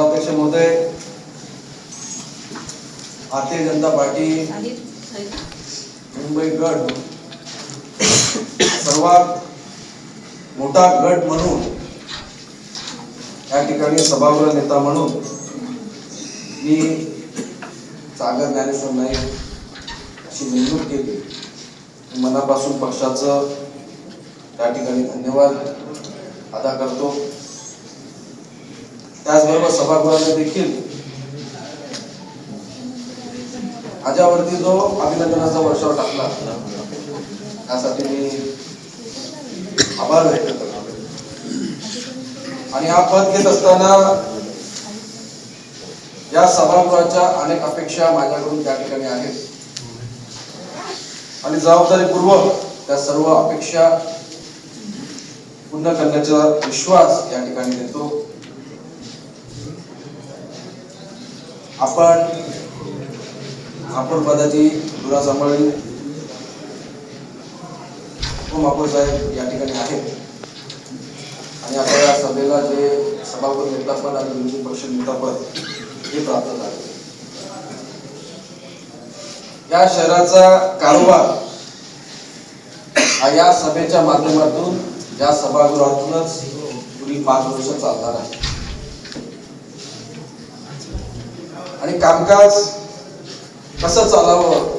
सभाध्यक्ष महोदय, भारतीय जनता पार्टी मुंबई गट सर्वात मोठा गट म्हणून या ठिकाणी सभागृह नेता म्हणून मी सागर ज्ञानेश्वर नाईक अशी नेमणूक केली. मनापासून पक्षाचं त्या ठिकाणी धन्यवाद अदा करतो. त्याचबरोबर सभागृहाने देखील माझ्यावरती जो अभिनंदनाचा वर्षाव टाकला त्यासाठी मी आभार व्यक्त करतो. आणि हा पद घेत असताना या सभागृहाच्या अनेक अपेक्षा माझ्याकडून त्या ठिकाणी आहेत आणि जबाबदारीपूर्वक त्या सर्व अपेक्षा पूर्ण करण्याचा विश्वास या ठिकाणी देतो. आपण महापौर पदाची धुरा सांभाळली. महापौर साहेब या ठिकाणी आहेत आणि आता या सभेला जे सभागृह नेतापद आणि विरोधी पक्ष नेतापद हे प्राप्त झाले. या शहराचा कारभार हा या सभेच्या माध्यमातून या सभागृहातूनच पुढील 5 वर्ष चालणार आहे. आणि कामकाज कसं चालावं,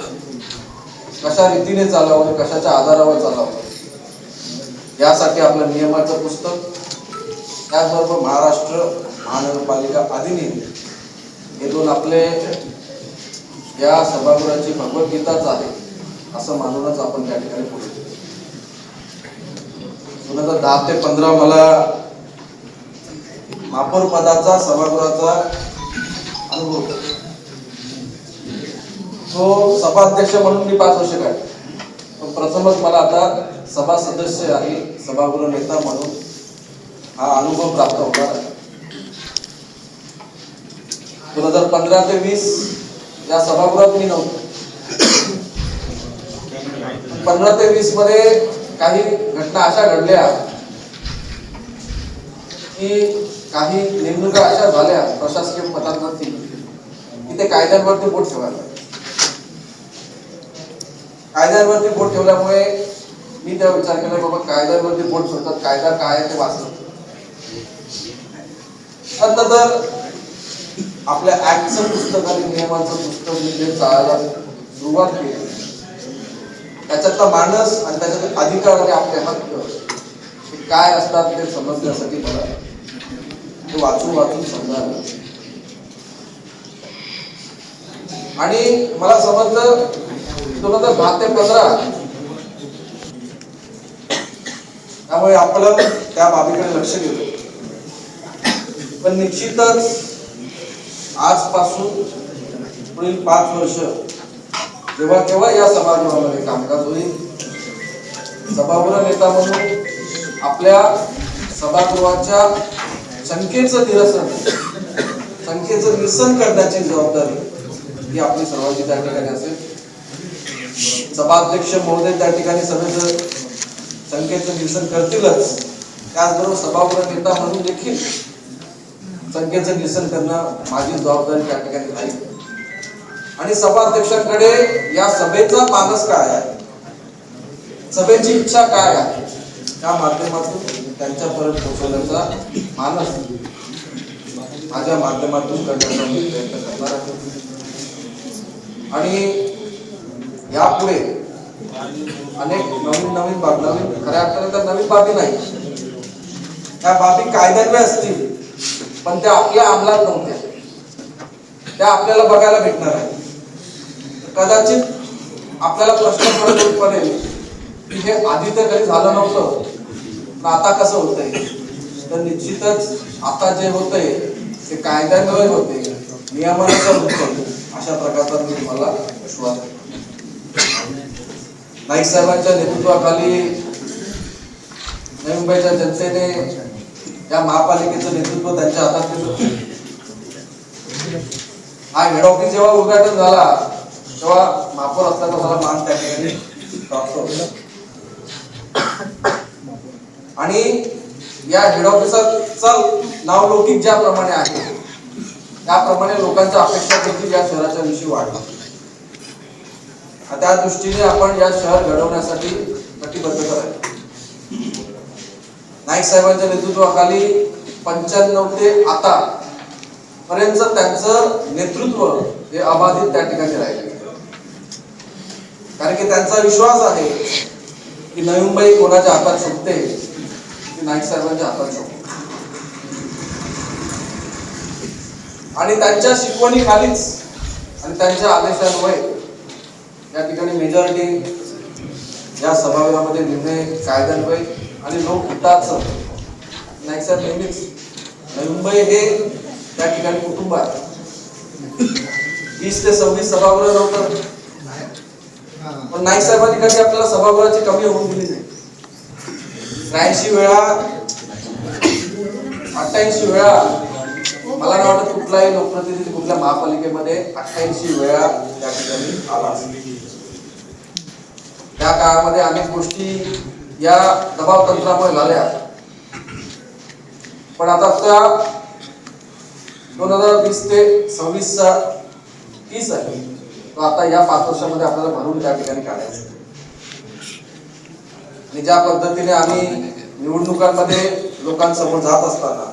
कशा रीतीने चालावं, कशाच्या आधारावर चालावं यासाठी आपलं नियमाचं पुस्तक, त्याचबरोबर महाराष्ट्र महानगरपालिका अधिनियम हे दोन आपले या सभागृहाची भगवद्गीताच आहे असं मानूनच आपण त्या ठिकाणी पुढे 2010 ते 15 मला महापौर पदाचा सभागृहाचा अनुभव. तो सभाध्यक्ष म्हणून मी 5 वर्ष काढले, पण प्रथमच मला आता सभा सदस्य आणि सभागृह नेता म्हणून हा अनुभव प्राप्त होणार आहे. 2015 ते 20 या सभागृहात मी नव्हतो. 15 ते 20 मध्ये काही घटना अशा घडल्या की काही नेमणुका अशा झाल्या प्रशासकीय पदांवरती की ते कायद्यांवरती बोट ठेवायला. कायद्यांवरती बोट ठेवल्यामुळे मी त्या विचार केला बाबा कायद्यांवरती बोट ठेवतात, कायदा काय आहे ते वाचलं. नंतर आपल्या ऍक्टचं पुस्तक आणि नियमांचं पुस्तक म्हणजे चालायला सुरुवात केली. त्याच्यातला मानस आणि त्याच्यात अधिकार आणि आपले हक्क काय असतात ते समजण्यासाठी मला ते वाचून समजायला. आणि मला समजलं 2010 ते 15 त्यामुळे आपलं त्या बाबीकडे लक्ष गेलं. पण निश्चितच आजपासून पुढील 5 वर्ष जेव्हा केव्हा या सभागृहामध्ये कामकाज होईल, सभागृह नेता म्हणून आपल्या सभागृहाच्या संख्येचं निरसन करण्याची जबाबदारी ही आपली सर्वांची त्या ठिकाणी असेल. सभाध्यक्ष महोदय त्या ठिकाणी सभेचं संख्येचं निरसन करतीलच, त्याचबरोबर सभागृह नेता म्हणून देखील संख्येचं निरसन करणं माझी जबाबदारी त्या ठिकाणी राहील. आणि सभाध्यक्षांकडे या सभेचा मानस काय आहे, सभेची इच्छा काय आहे, त्या माध्यमातून त्यांच्यापर्यंत पोहोचवण्याचा मानस माझ्या माध्यमातून करण्याचा मी प्रयत्न करणार आहे. आणि यापुढे अनेक नवीन खऱ्या अर्थाने तर नवीन बाबी नाही, त्या बाबी कायद्यान्वये असतील पण त्या आपल्या अंमलात नव्हत्या, त्या आपल्याला बघायला भेटणार आहे. कदाचित आपल्याला प्रश्न पडेल की हे आधी तर कधी झालं नव्हतं, पण आता कसं होतंय. तर निश्चितच आता जे होतंय ते कायद्यान्वये होते, नियमानुसार होते, अशा प्रकारचा मी तुम्हाला विश्वास आहे. नाईक साहेबांच्या नेतृत्वाखाली नवी मुंबईच्या जनतेने या महापालिकेचं नेतृत्व त्यांच्या हातात घेतलं. हा हेड ऑफिस जेव्हा उद्घाटन झाला तेव्हा महापौर असल्याचा मला मान त्या ठिकाणी प्राप्त होता. आणि या हेड ऑफिसरचं नावलौकिक ज्याप्रमाणे आहे त्याप्रमाणे लोकांच्या अपेक्षा देखील या शहराच्या विषयी वाढल्या. त्या दृष्टीने आपण या शहर घडवण्यासाठी कटिबद्ध करायचं. नाईक साहेबांच्या नेतृत्वाखाली 95 ते आता पर्यंत त्यांचं नेतृत्व हे अबाधित त्या ठिकाणी राहिले. कारण की त्यांचा विश्वास आहे की नवी मुंबई कोणाच्या हातात सुटते की नाईक साहेबांच्या हातात सुटते. आणि त्यांच्या शिकवणीखालीच आणि त्यांच्या आदेशान्वये या ठिकाणी मेजॉरिटी या सभागृहामध्ये निर्णय कायद्यान्वये आणि लोकहिताचं नाईक साहेब नेहमीच नवी मुंबई हे त्या ठिकाणी कुटुंब आहे. 20 ते 26 सभागृह नव्हतं, पण नाईक साहेबांनी कधी आपल्याला सभागृहाची कमी होऊन दिली नाही. 83 वेळा 88 वेळा मला नाही वाटत कुठलाही लोकप्रतिनिधी कुठल्या महापालिकेमध्ये 88 वेळा त्या ठिकाणी आला असेल. त्या काळामध्ये अनेक गोष्टी या दबाव तंत्रामुळे झाल्या, पण आता त्या 2020 ते 26 चा 30 आहे तो आता या 5 वर्षामध्ये आपल्याला भरून त्या ठिकाणी काढायचं. आणि ज्या पद्धतीने आम्ही निवडणुकांमध्ये लोकांसमोर जात असताना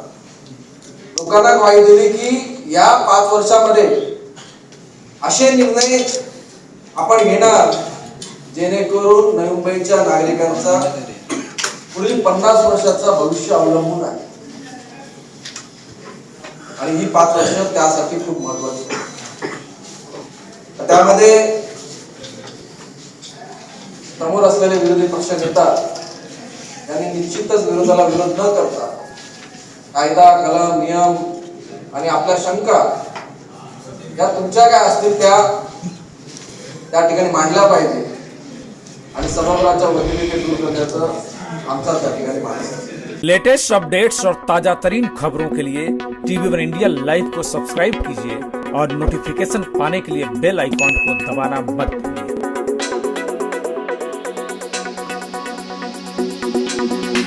लोकांना ग्वाही दिली की या 5 वर्षामध्ये असे निर्णय आपण घेणार जेणेकरून नवी मुंबईच्या नागरिकांचा पुढील 50 वर्षाचा भविष्य अवलंबून आहे. आणि ही 5 वर्ष त्यासाठी खूप महत्वाची. त्यामध्ये समोर असलेले विरोधी पक्ष नेता यांनी निश्चितच विरोधाला विरोध न करता कायदा कलम नियम आणि आपल्या शंका या तुमच्या काय असतील त्या ठिकाणी मांडल्या पाहिजे आणि सभागृहाच्या वतीने ते दूर करण्याचं आमचा त्या ठिकाणी मागणी. लेटेस्ट अपडेट्स और ताजा तरीन खबरों के लिए TV1 इंडिया लाइव को सब्सक्राइब कीजिए और नोटिफिकेशन पाने के लिए बेल आइकॉन को दबाना मत भूलिए.